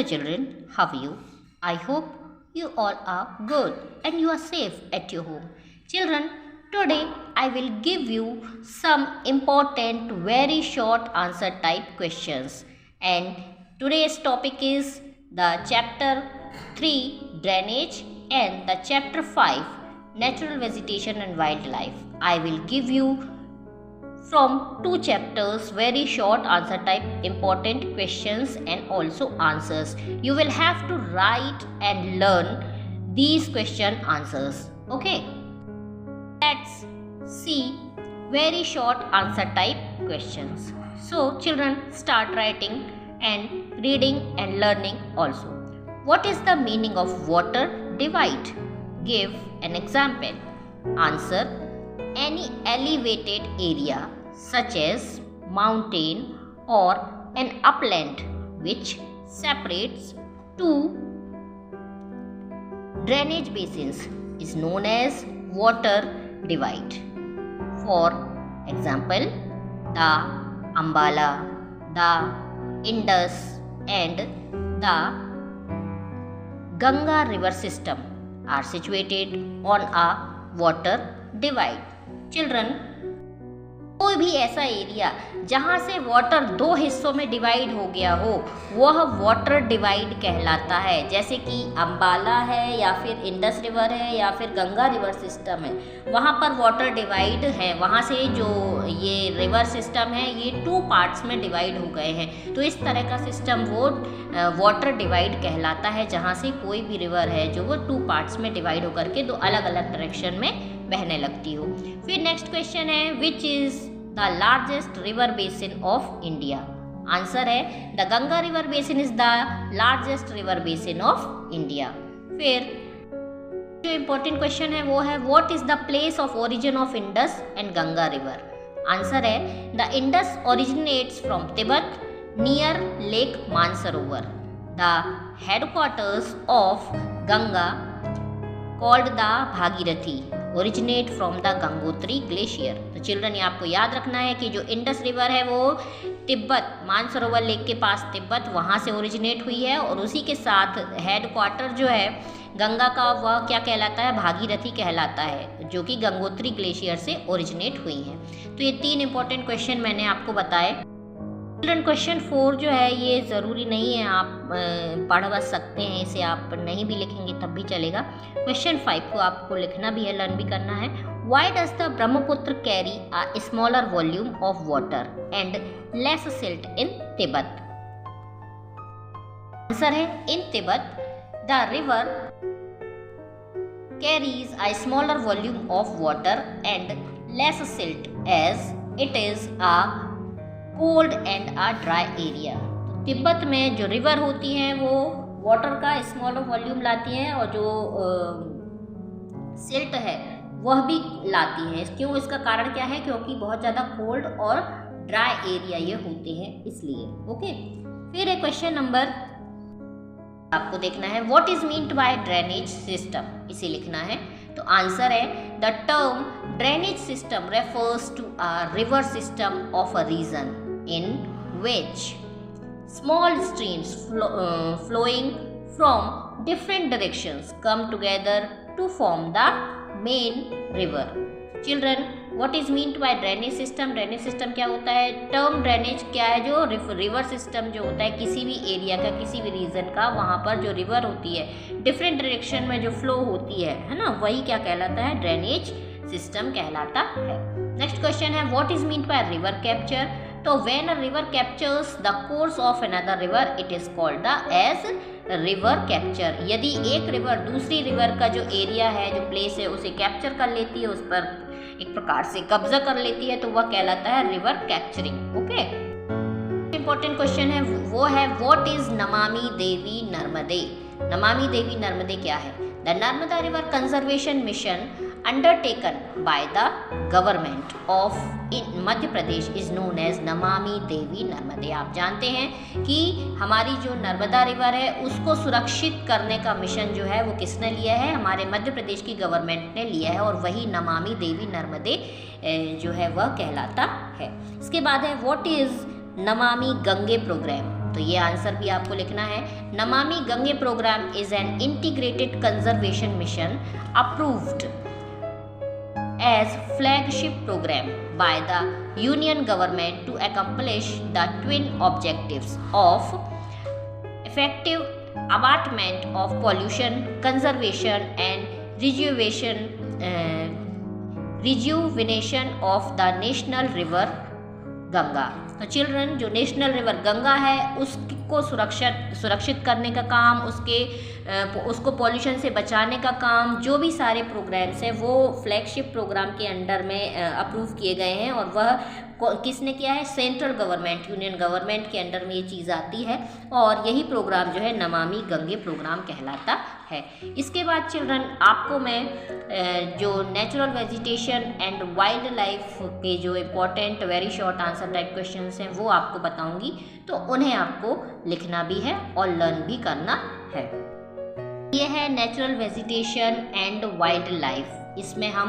children, how are you? I hope you all are good and you are safe at your home. Children, today I will give you some important very short answer type questions, and today's topic is the chapter 3 drainage and the chapter 5 natural vegetation and wildlife. I will give you from two chapters very short answer type important questions and also answers. You will have to write and learn these question answers. Okay, let's see very short answer type questions. So children, start writing and reading and learning also. What is the meaning of water divide? Give an example. Answer: any elevated area such as mountain or an upland which separates two drainage basins is known as water divide. For example, the Ambala, the Indus and the Ganga river system are situated on a water divide. Children, कोई भी ऐसा area जहाँ से water दो हिस्सों में divide हो गया हो वह वाटर डिवाइड कहलाता है। जैसे कि अंबाला है या फिर इंडस रिवर है या फिर गंगा रिवर सिस्टम है, वहाँ पर वाटर डिवाइड है। वहाँ से जो ये रिवर सिस्टम है ये टू पार्ट्स में डिवाइड हो गए हैं, तो इस तरह का सिस्टम वो वाटर डिवाइड कहलाता है, जहाँ से कोई भी रिवर है जो वो टू पार्ट्स में डिवाइड होकर के दो अलग अलग डायरेक्शन में बहने लगती हो। फिर नेक्स्ट क्वेश्चन है, which is the largest river basin of India? Answer है the Ganga river basin is the largest river basin of India. फिर जो इम्पोर्टेंट क्वेश्चन है वो है, what is the place of origin of Indus and Ganga river? Answer है the Indus originates from Tibet near lake Mansarovar. The headquarters of Ganga called the Bhagirathi originate from the Gangotri glacier. तो children, ये आपको याद रखना है कि जो इंडस रिवर है वो तिब्बत मानसरोवर लेक के पास तिब्बत वहाँ से ओरिजिनेट हुई है, और उसी के साथ हेड क्वार्टर जो है गंगा का वह क्या कहलाता है? भागीरथी कहलाता है, जो कि गंगोत्री ग्लेशियर से ओरिजिनेट हुई है। तो ये तीन इंपॉर्टेंट क्वेश्चन मैंने आपको बताए। चिल्ड्रन, क्वेश्चन 4 जो है ये ज़रूरी नहीं है, आप पढ़ बस सकते हैं, इसे आप नहीं भी लिखेंगे तब भी चलेगा। क्वेश्चन 5 को आपको लिखना भी है, लर्न भी करना है। Why does the Brahmaputra carry a smaller volume of water and less silt in Tibet? Answer है, in Tibet the river carries a smaller volume of water and less silt as it is a cold and a dry area. Tibet में जो river होती हैं वो water का smaller volume लाती हैं, और जो सिल्ट है वह भी लाती हैं। क्यों? इसका कारण क्या है? क्योंकि बहुत ज़्यादा कोल्ड और ड्राई एरिया ये होते हैं, इसलिए। ओके, फिर एक क्वेश्चन नंबर आपको देखना है, what is meant by drainage system? इसे लिखना है। तो आंसर है, the term drainage system refers to a river system of a region in which small streams flowing from different directions come together to form the main river. Children, what is meant by drainage system? drainage system क्या होता है? Term drainage क्या है? जो river system जो होता है किसी भी एरिया का, किसी भी रीजन का, वहाँ पर जो रिवर होती है डिफरेंट डायरेक्शन में जो फ्लो होती है ना, वही क्या कहलाता है? ड्रेनेज सिस्टम कहलाता है। नेक्स्ट क्वेश्चन है, what is meant by river capture? तो when a river captures the course of another river it is called as river capture. यदि एक रिवर दूसरी रिवर का जो एरिया है, जो प्लेस है, उसे कैप्चर कर लेती है, उस पर एक प्रकार से कब्जा कर लेती है, तो वह कहलाता है river capturing. Okay, important question है वो है, व्हाट इज नमामि देवी नर्मदे? नमामि देवी नर्मदे क्या है? The Narmada river conservation mission undertaken by the government of Madhya Pradesh is known as Namami Devi नर्मदे। आप जानते हैं कि हमारी जो नर्मदा रिवर है उसको सुरक्षित करने का मिशन जो है वो किसने लिया है? हमारे मध्य प्रदेश की गवर्नमेंट ने लिया है, और वही नमामि देवी नर्मदे जो है वह कहलाता है। इसके बाद है, what is Namami Gange programme? तो ये आंसर भी आपको लिखना है। Namami Gange programme is an integrated conservation mission approved as flagship programme by the union government to accomplish the twin objectives of effective abatement of pollution, conservation and rejuvenation of the national river Ganga. तो children, जो national river Ganga है उसको सुरक्षित करने का काम, उसको pollution से बचाने का काम, जो भी सारे प्रोग्राम्स हैं वो फ्लैगशिप प्रोग्राम के अंडर में अप्रूव किए गए हैं। और वह किसने किया है? सेंट्रल गवर्नमेंट, यूनियन गवर्नमेंट के अंडर में ये चीज़ आती है और यही प्रोग्राम जो है नमामि गंगे प्रोग्राम कहलाता है। इसके बाद चिल्ड्रन, आपको मैं जो natural vegetation and wild life के जो important very short answer type questions हैं वो आपको बताऊंगी, तो उन्हें आपको लिखना भी है और लर्न भी करना है। ये है natural vegetation and wild life. इसमें हम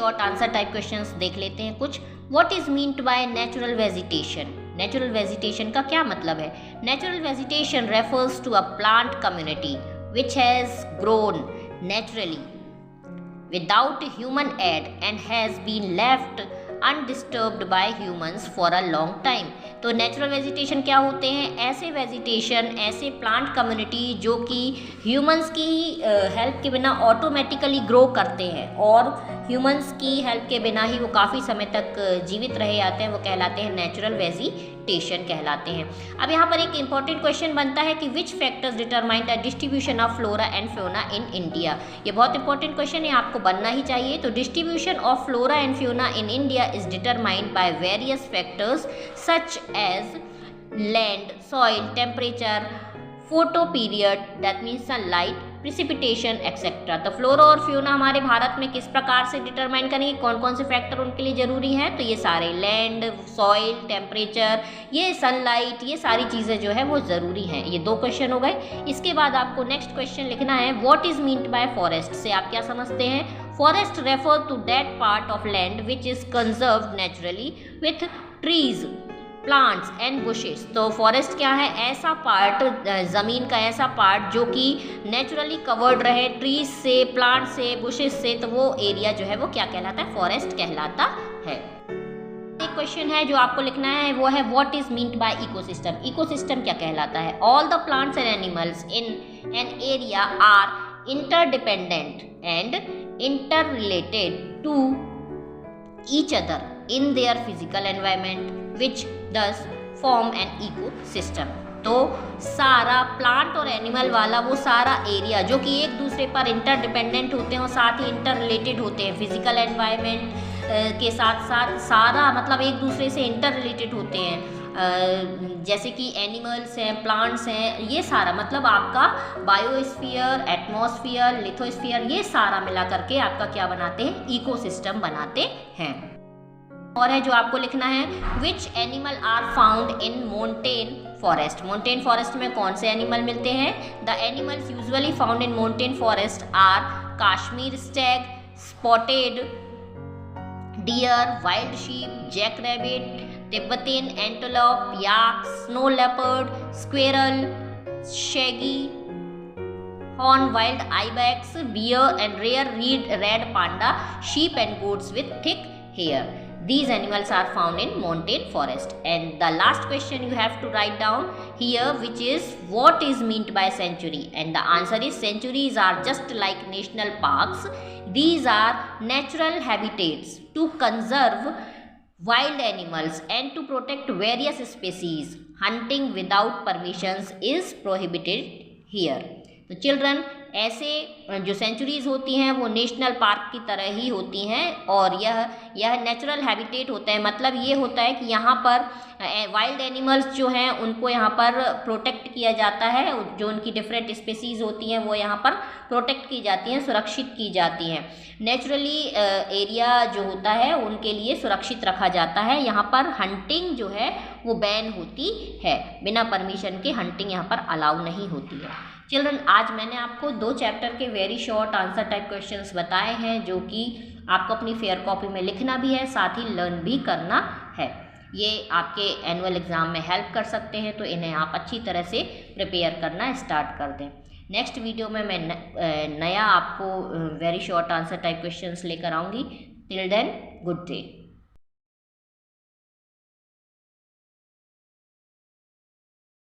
शॉर्ट आंसर टाइप क्वेश्चंस देख लेते हैं कुछ। What is meant by natural vegetation? Natural vegetation का क्या मतलब है? Natural vegetation refers to a plant community which has grown naturally without human aid and has been left undisturbed by humans for a long time। तो natural vegetation क्या होते हैं? ऐसे vegetation, ऐसे प्लांट कम्युनिटी जो कि ह्यूमंस की help के बिना ऑटोमेटिकली ग्रो करते हैं और ह्यूमंस की हेल्प के बिना ही वो काफ़ी समय तक जीवित रहे आते हैं, वो कहलाते हैं नेचुरल वेजिटेशन कहलाते हैं। अब यहाँ पर एक इंपॉर्टेंट क्वेश्चन बनता है कि विच factors determine the distribution of flora and Fiona in India. ये बहुत इंपॉर्टेंट क्वेश्चन है, आपको बनना ही चाहिए। तो distribution of flora and Fiona in India is determined by various factors such as land, soil, temperature, photo period, that means sunlight, precipitation, etc। तो flora और fauna हमारे भारत में किस प्रकार से डिटरमाइन करेंगे, कौन कौन से फैक्टर उनके लिए ज़रूरी हैं? तो ये सारे लैंड, सॉइल, टेम्परेचर, ये सनलाइट, ये सारी चीज़ें जो है वो ज़रूरी हैं। ये 2 क्वेश्चन हो गए। इसके बाद आपको नेक्स्ट क्वेश्चन लिखना है, what is meant by forest? से आप क्या समझते हैं? Forest refer to that part of land which is conserved naturally with trees, plants and bushes. तो फॉरेस्ट क्या है? ऐसा पार्ट, ज़मीन का ऐसा पार्ट जो कि नेचुरली कवर्ड रहे ट्रीज से, प्लांट से, बुशेस से, तो वो एरिया जो है वो क्या कहलाता है? फॉरेस्ट कहलाता है। एक क्वेश्चन है जो आपको लिखना है, वो है what is meant by ecosystem? Ecosystem क्या कहलाता है? All the plants and animals in an area are interdependent and interrelated to each other in their physical environment which thus form an ecosystem। तो सारा प्लांट और animal वाला वो सारा area जो कि एक दूसरे पर इंटरडिपेंडेंट होते हैं और साथ ही इंटर रिलेटेड होते हैं, फिजिकल एनवायरनमेंट के साथ साथ सारा मतलब एक दूसरे से इंटर रिलेटेड होते हैं। जैसे कि एनिमल्स हैं, प्लांट्स हैं, ये सारा मतलब आपका बायोस्फीयर, एटमॉस्फेयर, लिथोस्फीयर, ये सारा मिला करके आपका क्या बनाते हैं? इकोसिस्टम बनाते हैं। और है जो आपको लिखना है, which animal are found in montane forest? Montane forest में कौन से एनिमल मिलते हैं? The animals usually found in montane forest are Kashmir stag, spotted deer, wild sheep, jack rabbit, Tibetan antelope, yak, snow leopard, squirrel, shaggy horn wild ibex, bear and rare red panda, sheep and goats with thick hair. These animals are found in montane forest. And the last question you have to write down here, which is what is meant by sanctuary? And the answer is sanctuaries are just like national parks. These are natural habitats to conserve wild animals and to protect various species. Hunting without permissions is prohibited here. तो children, ऐसे जो centuries होती हैं वो national park की तरह ही होती हैं और यह नेचुरल हैबिटेट होता है। मतलब ये होता है कि यहाँ पर वाइल्ड एनिमल्स जो हैं उनको यहाँ पर प्रोटेक्ट किया जाता है, जो उनकी डिफरेंट स्पेसीज़ होती हैं वो यहाँ पर प्रोटेक्ट की जाती हैं, सुरक्षित की जाती हैं। नेचुरली एरिया जो होता है उनके लिए सुरक्षित रखा जाता है। यहाँ पर हंटिंग जो है वो बैन होती है, बिना परमिशन के हंटिंग यहाँ पर अलाउ नहीं होती है। चिल्ड्रन, आज मैंने आपको 2 चैप्टर के very short answer type questions बताए हैं जो कि आपको अपनी फेयर कॉपी में लिखना भी है, साथ ही लर्न भी करना है। ये आपके एनुअल एग्ज़ाम में हेल्प कर सकते हैं, तो इन्हें आप अच्छी तरह से प्रिपेयर करना स्टार्ट कर दें। नेक्स्ट वीडियो में मैं नया आपको very short answer type questions लेकर आऊँगी। Till then, good day.